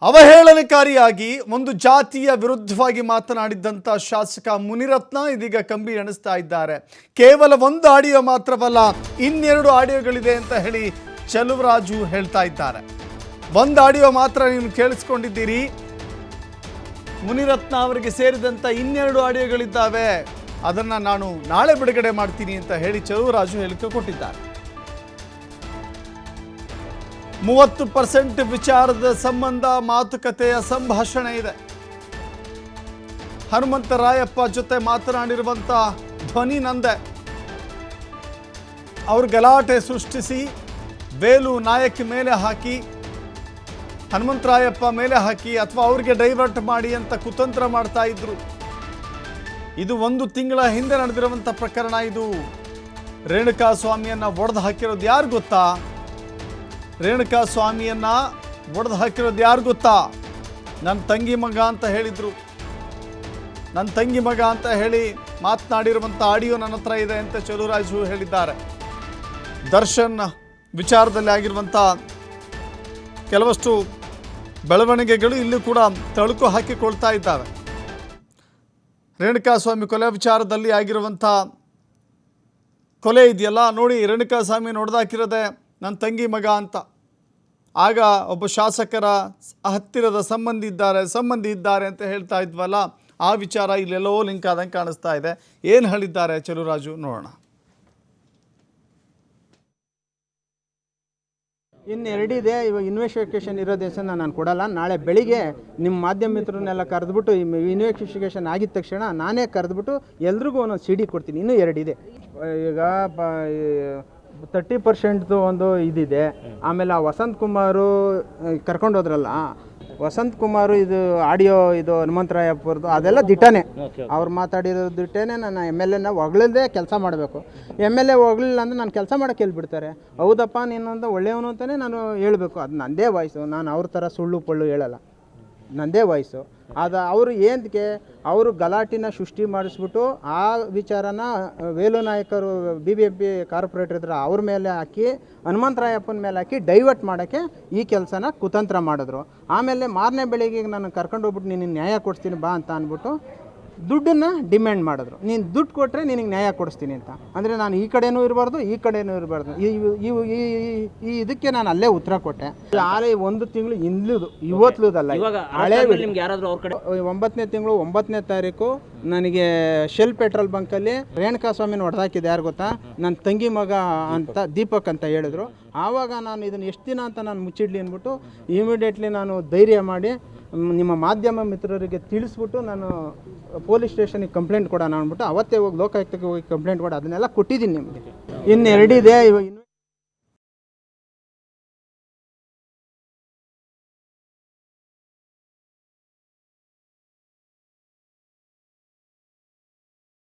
ಅವಹೇಳನಕಾರಿಯಾಗಿ ಒಂದು ಜಾತಿಯ ವಿರುದ್ಧವಾಗಿ ಮಾತನಾಡಿದಂತ ಶಾಸಕ ಮುನಿರತ್ನ ಇದೀಗ ಕಂಬಿ ಎಣಿಸ್ತಾ ಇದ್ದಾರೆ. ಕೇವಲ ಒಂದು ಆಡಿಯೋ ಮಾತ್ರವಲ್ಲ, ಇನ್ನೆರಡು ಆಡಿಯೋಗಳಿದೆ ಅಂತ ಹೇಳಿ ಚೆಲುವರಾಜು ಹೇಳ್ತಾ ಇದ್ದಾರೆ. ಒಂದು ಆಡಿಯೋ ಮಾತ್ರ ನೀವು ಕೇಳಿಸ್ಕೊಂಡಿದ್ದೀರಿ. ಮುನಿರತ್ನ ಅವರಿಗೆ ಸೇರಿದಂತ ಇನ್ನೆರಡು ಆಡಿಯೋಗಳಿದ್ದಾವೆ, ಅದನ್ನ ನಾನು ನಾಳೆ ಬಿಡುಗಡೆ ಮಾಡ್ತೀನಿ ಅಂತ ಹೇಳಿ ಚೆಲುವರಾಜು ಹೇಳಿಕೆ ಕೊಟ್ಟಿದ್ದಾರೆ. 30% ವಿಚಾರದ ಸಂಬಂಧ ಮಾತುಕತೆಯ ಸಂಭಾಷಣೆ ಇದೆ. ಹನುಮಂತರಾಯಪ್ಪ ಜೊತೆ ಮಾತನಾಡಿರುವಂಥ ಧ್ವನಿ ನಂದೆ. ಅವರು ಗಲಾಟೆ ಸೃಷ್ಟಿಸಿ ವೇಲು ನಾಯಕ್ ಮೇಲೆ ಹಾಕಿ, ಹನುಮಂತರಾಯಪ್ಪ ಮೇಲೆ ಹಾಕಿ ಅಥವಾ ಅವ್ರಿಗೆ ಡೈವರ್ಟ್ ಮಾಡಿ ಅಂತ ಕುತಂತ್ರ ಮಾಡ್ತಾ ಇದ್ರು. ಇದು 1 ತಿಂಗಳ ಹಿಂದೆ ನಡೆದಿರುವಂಥ ಪ್ರಕರಣ. ಇದು ರೇಣುಕಾ ಸ್ವಾಮಿಯನ್ನ ಒಡೆದು ಹಾಕಿರೋದು ಯಾರು ಗೊತ್ತಾ? ರೇಣುಕಾ ಸ್ವಾಮಿಯನ್ನ ಒಡೆದು ಹಾಕಿರೋದು ಯಾರು ಗೊತ್ತಾ? ನನ್ನ ತಂಗಿ ಮಗ ಅಂತ ಹೇಳಿದರು. ನನ್ನ ತಂಗಿ ಮಗ ಅಂತ ಹೇಳಿ ಮಾತನಾಡಿರುವಂಥ ಆಡಿಯೋ ನನ್ನ ಹತ್ರ ಇದೆ ಅಂತ ಚೆಲುವರಾಜು ಹೇಳಿದ್ದಾರೆ. ದರ್ಶನ್ ವಿಚಾರದಲ್ಲಿ ಆಗಿರುವಂಥ ಕೆಲವಷ್ಟು ಬೆಳವಣಿಗೆಗಳು ಇಲ್ಲೂ ಕೂಡ ತಳುಕು ಹಾಕಿಕೊಳ್ತಾ ಇದ್ದಾವೆ. ರೇಣುಕಾ ಸ್ವಾಮಿ ಕೊಲೆ ವಿಚಾರದಲ್ಲಿ ಆಗಿರುವಂಥ ಕೊಲೆ ಇದೆಯಲ್ಲ ನೋಡಿ, ರೇಣುಕಾ ಸ್ವಾಮಿ ನೋಡ್ದಾಕಿರೋದೆ ನನ್ನ ತಂಗಿ ಮಗ ಅಂತ. ಆಗ ಒಬ್ಬ ಶಾಸಕರ ಹತ್ತಿರದ ಸಂಬಂಧಿ ಇದ್ದಾರೆ ಅಂತ ಹೇಳ್ತಾ ಇದ್ವಲ್ಲ, ಆ ವಿಚಾರ ಇಲ್ಲೆಲ್ಲೋ ಲಿಂಕ್ ಆದಂಗೆ ಕಾಣಿಸ್ತಾ ಇದೆ. ಏನು ಹೇಳಿದ್ದಾರೆ ಚೆಲುವರಾಜು ನೋಡೋಣ. ಇನ್ನು ಎರಡಿದೆ. ಇವಾಗ ಇನ್ವೆಸ್ಟಿಗೇಷನ್ ಇರೋ ದಿವಸ ನಾನು ಕೊಡಲ್ಲ. ನಾಳೆ ಬೆಳಿಗ್ಗೆ ನಿಮ್ಮ ಮಾಧ್ಯಮ ಮಿತ್ರರನ್ನೆಲ್ಲ ಕರೆದ್ಬಿಟ್ಟು ಇನ್ವೆಸ್ಟಿಗೇಷನ್ ಆಗಿದ ತಕ್ಷಣ ನಾನೇ ಕರೆದ್ಬಿಟ್ಟು ಎಲ್ರಿಗೂ ಒಂದೊಂದು CD ಕೊಡ್ತೀನಿ. ಇನ್ನೂ 2 ಇದೆ. ಈಗ 30% ಒಂದು ಇದಿದೆ. ಆಮೇಲೆ ಆ ವಸಂತ್ ಕುಮಾರು ಕರ್ಕೊಂಡು ಹೋದ್ರಲ್ಲ, ವಸಂತ್ ಕುಮಾರು ಇದು ಆಡಿಯೋ, ಇದು ಹನುಮಂತರಾಯಪ್ಪರದು ಅದೆಲ್ಲ ದಿಟ್ಟನೇ. ಅವ್ರು ಮಾತಾಡಿರೋದು ದಿಟ್ಟನೇ. ನಾನು MLA ಹೊಗಳದೇ ಕೆಲಸ ಮಾಡಬೇಕು. MLA ಹೊಗಳಿಲ್ಲ ಅಂದರೆ ನಾನು ಕೆಲಸ ಮಾಡೋಕ್ಕೆ ಹೇಳ್ಬಿಡ್ತಾರೆ. ಹೌದಪ್ಪ ನೀನು ಅಂತ ಒಳ್ಳೆಯವನು ಅಂತಲೇ ನಾನು ಹೇಳಬೇಕು. ಅದು ನನ್ನದೇ ವಾಯ್ಸು. ನಾನು ಅವ್ರ ಥರ ಸುಳ್ಳು ಪಳ್ಳು ಹೇಳಲ್ಲ, ನನ್ನದೇ ವಾಯ್ಸು. ಅದು ಅವರು ಏನಕ್ಕೆ ಅವರು ಗಲಾಟಿನ ಸೃಷ್ಟಿ ಮಾಡಿಸ್ಬಿಟ್ಟು ಆ ವಿಚಾರನ ವೇಲು ನಾಯಕರು BBMP ಕಾರ್ಪೊರೇಟರ್ ಇದ್ರು ಅವ್ರ ಮೇಲೆ ಹಾಕಿ, ಹನುಮಂತರಾಯಪ್ಪನ ಮೇಲೆ ಹಾಕಿ ಡೈವರ್ಟ್ ಮಾಡೋಕ್ಕೆ ಈ ಕೆಲಸನ ಕುತಂತ್ರ ಮಾಡಿದ್ರು. ಆಮೇಲೆ ಮಾರನೇ ಬೆಳಿಗ್ಗೆ ನಾನು ಕರ್ಕೊಂಡು ಹೋಗ್ಬಿಟ್ಟು ನಿನಗೆ ನ್ಯಾಯ ಕೊಡಿಸ್ತೀನಿ ಬಾ ಅಂತ ಅಂದ್ಬಿಟ್ಟು ದುಡ್ಡನ್ನು ಡಿಮ್ಯಾಂಡ್ ಮಾಡಿದ್ರು. ನೀನು ದುಡ್ಡು ಕೊಟ್ಟರೆ ನಿನಗೆ ನ್ಯಾಯ ಕೊಡಿಸ್ತೀನಿ ಅಂತ. ಅಂದರೆ ನಾನು ಈ ಕಡೆನೂ ಇರಬಾರ್ದು, ಈ ಕಡೆನೂ ಇರಬಾರ್ದು. ಈ ಇದಕ್ಕೆ ನಾನು ಅಲ್ಲೇ ಉತ್ತರ ಕೊಟ್ಟೆ. ಆಲೇ 1 ತಿಂಗಳು ಹಿಂದ್ಲುದು, ಇವತ್ತುದಲ್ಲ, ಹಳೆ 9ನೇ ತಿಂಗಳು 9ನೇ ತಾರೀಕು ನನಗೆ ಶೆಲ್ ಪೆಟ್ರೋಲ್ ಬಂಕಲ್ಲಿ ರೇಣುಕಾ ಸ್ವಾಮಿನ ಹೊಡೆದಾಕಿದೆ. ಯಾರು ಗೊತ್ತಾ? ನನ್ನ ತಂಗಿ ಮಗ ಅಂತ ದೀಪಕ್ ಅಂತ ಹೇಳಿದ್ರು. ಆವಾಗ ನಾನು ಇದನ್ನು ಎಷ್ಟು ದಿನ ಅಂತ ನಾನು ಮುಚ್ಚಿಡ್ಲಿ ಅಂದ್ಬಿಟ್ಟು ಇಮಿಡಿಯೇಟ್ಲಿ ನಾನು ಧೈರ್ಯ ಮಾಡಿ ನಿಮ್ಮ ಮಾಧ್ಯಮ ಮಿತ್ರರಿಗೆ ತಿಳಿಸ್ಬಿಟ್ಟು ನಾನು ಪೊಲೀಸ್ ಸ್ಟೇಷನಿಗೆ ಕಂಪ್ಲೇಂಟ್ ಕೊಡೋಣ ಅಂದ್ಬಿಟ್ಟು ಅವತ್ತೇ ಹೋಗಿ ಲೋಕಾಯುಕ್ತಕ್ಕೆ ಹೋಗಿ ಕಂಪ್ಲೇಂಟ್ ಕೊಡ ಅದನ್ನೆಲ್ಲ ಕೊಟ್ಟಿದ್ದೀನಿ ನಿಮಗೆ. ಇನ್ನು 2 ಇದೆ. ಇವಾಗ